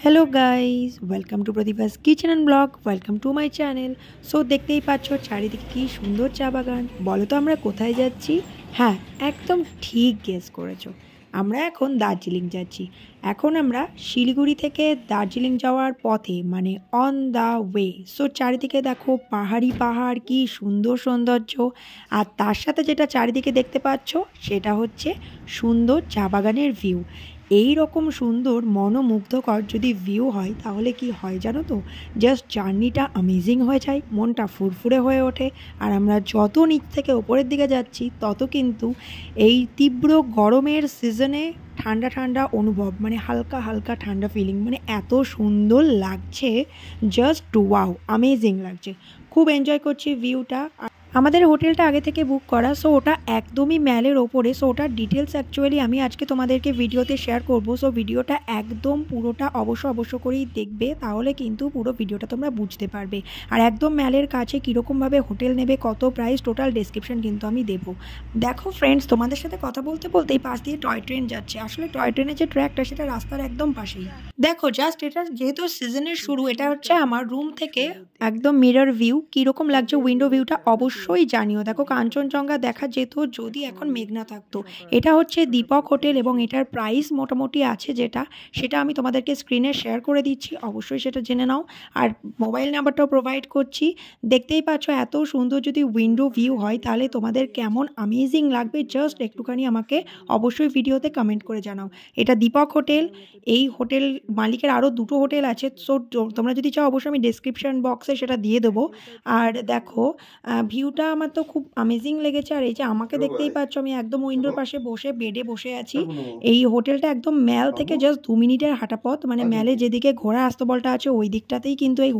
Hello guys, welcome to Pradeepa's kitchen and blog. Welcome to my channel. So দেখতেই পাচ্ছ চারিদিকে কি সুন্দর চা বাগান। বলো তো আমরা কোথায় যাচ্ছি? হ্যাঁ, একদম ঠিক গেস করেছো, আমরা এখন দার্জিলিং যাচ্ছি। এখন আমরা শিলিগুড়ি থেকে দার্জিলিং যাওয়ার পথে, মানে অন দ্য ওয়ে। সো চারিদিকে দেখো পাহাড়, কি সুন্দর সৌন্দর্য। আর তার সাথে যেটা চারিদিকে দেখতে পাচ্ছ সেটা হচ্ছে সুন্দর চা বাগানের ভিউ। এই রকম সুন্দর মনোমুগ্ধকর যদি ভিউ হয় তাহলে কি হয় জানো তো, জাস্ট জার্নিটা অ্যামেজিং হয়ে যায়, মনটা ফুরফুরে হয়ে ওঠে। আর আমরা যত নিচ থেকে ওপরের দিকে যাচ্ছি তত কিন্তু এই তীব্র গরমের সিজনে ঠান্ডা ঠান্ডা অনুভব, মানে হালকা হালকা ঠান্ডা ফিলিং, মানে এত সুন্দর লাগছে, জাস্ট ওয়াও, অ্যামেজিং লাগছে। খুব এনজয় করছি ভিউটা। আমাদের হোটেলটা আগে থেকে বুক করা, সো ওটা একদমই ম্যালের ওপরে। সো ওটার ডিটেলস অ্যাকচুয়ালি আমি আজকে তোমাদেরকে ভিডিওতে শেয়ার করব। সো ভিডিওটা একদম পুরোটা অবশ্য করেই দেখবে, তাহলে কিন্তু পুরো ভিডিওটা তোমরা বুঝতে পারবে। আর একদম ম্যালের কাছে কীরকমভাবে হোটেল নেবে, কত প্রাইস, টোটাল ডেসক্রিপশন কিন্তু আমি দেবো। দেখো ফ্রেন্ডস, তোমাদের সাথে কথা বলতে বলতেই পাশ দিয়ে টয় ট্রেন যাচ্ছে। আসলে টয় ট্রেনের যে ট্র্যাকটা সেটা রাস্তার একদম পাশেই। দেখো জাস্ট এটা যেহেতু সিজনের শুরু, এটা হচ্ছে আমার রুম থেকে একদম মিরর ভিউ। কীরকম লাগছে উইন্ডো ভিউটা অবশ্যই জানিও। দেখো কাঞ্চনজঙ্ঘা দেখা যেত যদি এখন মেঘ না থাকতো। এটা হচ্ছে দীপক হোটেল এবং এটার প্রাইস মোটামুটি আছে যেটা, সেটা আমি তোমাদেরকে স্ক্রিনে শেয়ার করে দিচ্ছি, অবশ্যই সেটা জেনে নাও। আর মোবাইল নাম্বারটাও প্রোভাইড করছি। দেখতেই পাচ্ছ এত সুন্দর যদি উইন্ডো ভিউ হয় তাহলে তোমাদের কেমন অ্যামেজিং লাগবে, জাস্ট একটুখানি আমাকে অবশ্যই ভিডিওতে কমেন্ট করে জানাও। এটা দীপক হোটেল। এই হোটেল মালিকের আরও দুটো হোটেল আছে, সো তোমরা যদি চাও অবশ্যই আমি ডেসক্রিপশন বক্সে সেটা দিয়ে দেবো। আর দেখো ভিউটা আমার তো খুব অ্যামেজিং লেগেছে। আর এই যে আমাকে দেখতেই পাচ্ছ, আমি একদম উইন্ডোর পাশে বসে বেডে বসে আছি। এই হোটেলটা একদম ম্যাল থেকে জাস্ট 2 মিনিটের হাঁটা পথ, মানে ম্যালে যেদিকে ঘোড়া আস্তবলটা আছে ওই দিকটাতেই কিন্তু এই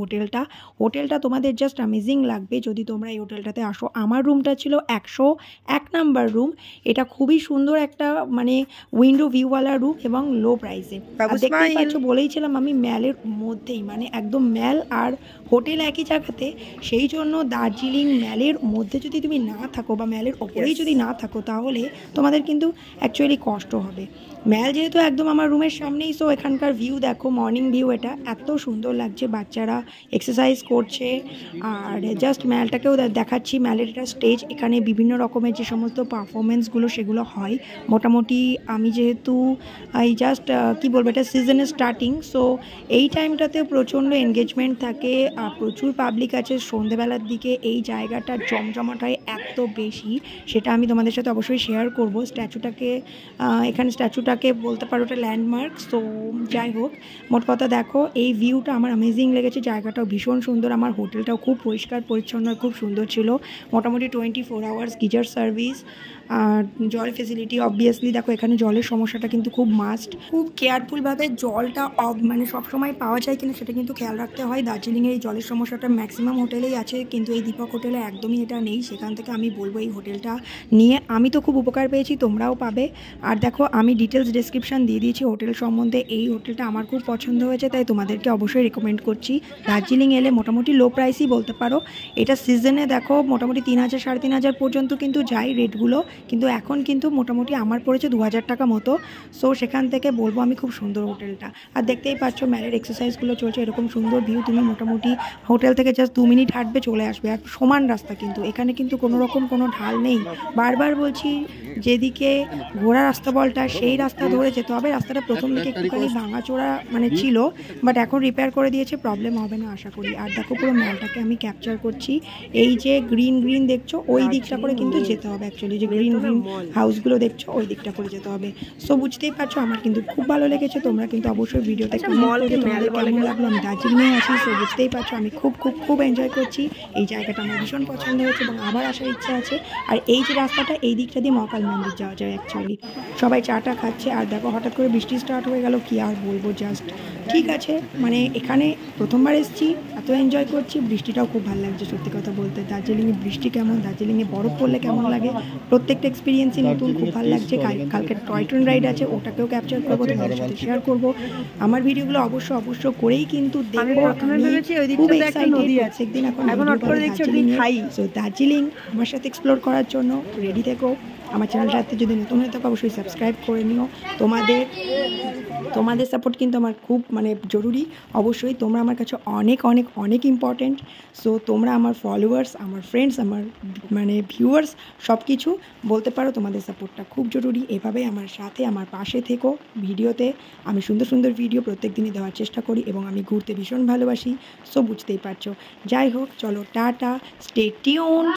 হোটেলটা তোমাদের জাস্ট অ্যামেজিং লাগবে যদি তোমরা এই হোটেলটাতে আসো। আমার রুমটা ছিল 101 নাম্বার রুম। এটা খুবই সুন্দর একটা মানে উইন্ডো ভিউওয়ালা রুম এবং লো প্রাইসে। দেখতেই পাচ্ছ, বলেইছিলাম আমি ম্যালের মধ্যেই, মানে একদম ম্যাল আর হোটেল একই জায়গাতে। সেই জন্য দার্জিলিং ম্যালের মধ্যে যদি তুমি না থাকো বা ম্যালের ওপরেই যদি না থাকো তাহলে তোমাদের কিন্তু অ্যাকচুয়ালি কষ্ট হবে। ম্যাল যেহেতু একদম আমার রুমের সামনেই, সো এখানকার ভিউ দেখো, মর্নিং ভিউ, এটা এত সুন্দর লাগছে। বাচ্চারা এক্সারসাইজ করছে। আর জাস্ট ম্যালটাকেও দেখাচ্ছি, ম্যালের এটা স্টেজ, এখানে বিভিন্ন রকমের যে সমস্ত পারফরমেন্সগুলো সেগুলো হয়। মোটামুটি আমি যেহেতু এই জাস্ট কী বলবো, এটা সিজনের স্টার্টিং, সো এই টাইমটাতে প্রচণ্ড এনগেজমেন্ট থাকে, প্রচুর পাবলিক আছে। সন্ধেবেলার দিকে এই জায়গাটা জমজমাট হয় এত বেশি, সেটা আমি তোমাদের সাথে অবশ্যই শেয়ার করব। এখানে স্ট্যাচুটাকে বলতে পারো ওটা ল্যান্ডমার্ক। সো যাই হোক, মোট কথা দেখো এই ভিউটা আমার অ্যামেজিং লেগেছে। জায়গাটাও ভীষণ সুন্দর, আমার হোটেলটাও খুব পরিষ্কার পরিচ্ছন্ন আর খুব সুন্দর ছিল। মোটামুটি 24 আওয়ার্স গিজার সার্ভিস আর জল ফেসিলিটি। অবভিয়াসলি দেখো এখানে জলের সমস্যাটা কিন্তু খুব মাস্ট, খুব কেয়ারফুলভাবে জলটা মানে সবসময় পাওয়া যায় কিনা সেটা কিন্তু খেয়াল রাখতে হয়। দার্জিলিংয়ে এই জলের সমস্যাটা ম্যাক্সিমাম হোটেলেই আছে, কিন্তু এই দীপক হোটেলে একদমই এটা নেই। সেখান থেকে আমি বলবো এই হোটেলটা নিয়ে আমি তো খুব উপকার পেয়েছি, তোমরাও পাবে। আর দেখো আমি ডিটেলস ডেসক্রিপশান দিয়ে দিয়েছি হোটেল সম্বন্ধে। এই হোটেলটা আমার খুব পছন্দ হয়েছে, তাই তোমাদেরকে অবশ্যই রেকমেন্ড করছি। দার্জিলিং এলে মোটামুটি লো প্রাইসই বলতে পারো। এটা সিজনে দেখো মোটামুটি 3000 3,500 পর্যন্ত কিন্তু যায় রেটগুলো, কিন্তু এখন কিন্তু মোটামুটি আমার পড়েছে 2000 টাকা মতো। সো সেখান থেকে বলবো আমি খুব সুন্দর হোটেলটা। আর দেখতেই পাচ্ছ ম্যালের এক্সারসাইজগুলো চলছে, এরকম সুন্দর ভিউ। তুমি মোটামুটি হোটেল থেকে জাস্ট 2 মিনিট হাঁটবে চলে আসবে। আর সমান রাস্তা, কিন্তু এখানে কিন্তু কোনো রকম কোনো ঢাল নেই। বারবার বলছি, যেদিকে ঘোড়া রাস্তা বলটা সেই রাস্তা ধরে যেতে হবে। রাস্তাটা প্রথম দিকে একটুখানি ভাঙাচোরা মানে ছিল, বাট এখন রিপেয়ার করে দিয়েছে, প্রবলেম হবে না আশা করি। আর দেখো পুরো ম্যালটাকে আমি ক্যাপচার করছি। এই যে গ্রিন দেখছো ওই দিকটা করে কিন্তু যেতে হবে, অ্যাকচুয়ালি যে গ্রিন হাউসগুলো দেখছো ওই দিকটা করে যেতে হবে। সো বুঝতেই পারছো আমার কিন্তু খুব ভালো লেগেছে। তোমরা কিন্তু অবশ্যই ভিডিওতে কেমন লাগলো। আমি দার্জিলিংয়ে আছি, সো বুঝতেই পারছো আমি খুব এনজয় করছি। এই জায়গাটা আমার ভীষণ পছন্দ হয়েছে এবং আবার আসার ইচ্ছা আছে। আর এই যে রাস্তাটা, এই দিকটা দিয়ে মহাকাল মন্দির যাওয়া যায় অ্যাকচুয়ালি। সবাই চাটা খাচ্ছে আর দেখো হঠাৎ করে বৃষ্টি স্টার্ট হয়ে গেল, কি আর বলবো, জাস্ট ঠিক আছে। মানে এখানে প্রথমবার এসেছি, এত এনজয় করছি, বৃষ্টিটাও খুব ভালো লাগছে সত্যি কথা বলতে। দার্জিলিংয়ে বৃষ্টি কেমন, দার্জিলিংয়ে বরফ পড়লে কেমন লাগে, প্রত্যেকটা এক্সপিরিয়েন্সই নতুন, খুব ভালো লাগছে। কালকে টয় ট্রেন রাইড আছে, ওটাকেও ক্যাপচার করবো, তোমাদের সাথে শেয়ার করবো। আমার ভিডিওগুলো অবশ্য করেই কিন্তু দেখবো। খুব এক্সাইটেড, প্রত্যেকদিন এখন দার্জিলিং আমার সাথে এক্সপ্লোর করার জন্য রেডি থেকো। আমার চ্যানেলটাতে যদি নতুন হয়ে থাকো অবশ্যই সাবস্ক্রাইব করে নিও। তোমাদের সাপোর্ট কিন্তু আমার খুব মানে জরুরি। অবশ্যই তোমরা আমার কাছে অনেক অনেক অনেক ইম্পর্ট্যান্ট। সো তোমরা আমার ফলোয়ার্স, আমার ফ্রেন্ডস, আমার মানে ভিউয়ার্স সব কিছু বলতে পারো। তোমাদের সাপোর্টটা খুব জরুরি। এভাবেই আমার সাথে আমার পাশে থেকো। ভিডিওতে আমি সুন্দর সুন্দর ভিডিও প্রত্যেক দিনই দেওয়ার চেষ্টা করি এবং আমি ঘুরতে ভীষণ ভালোবাসি। সো বুঝতেই পারছো। যাই হোক, চলো টাটা, স্টে টিউনড।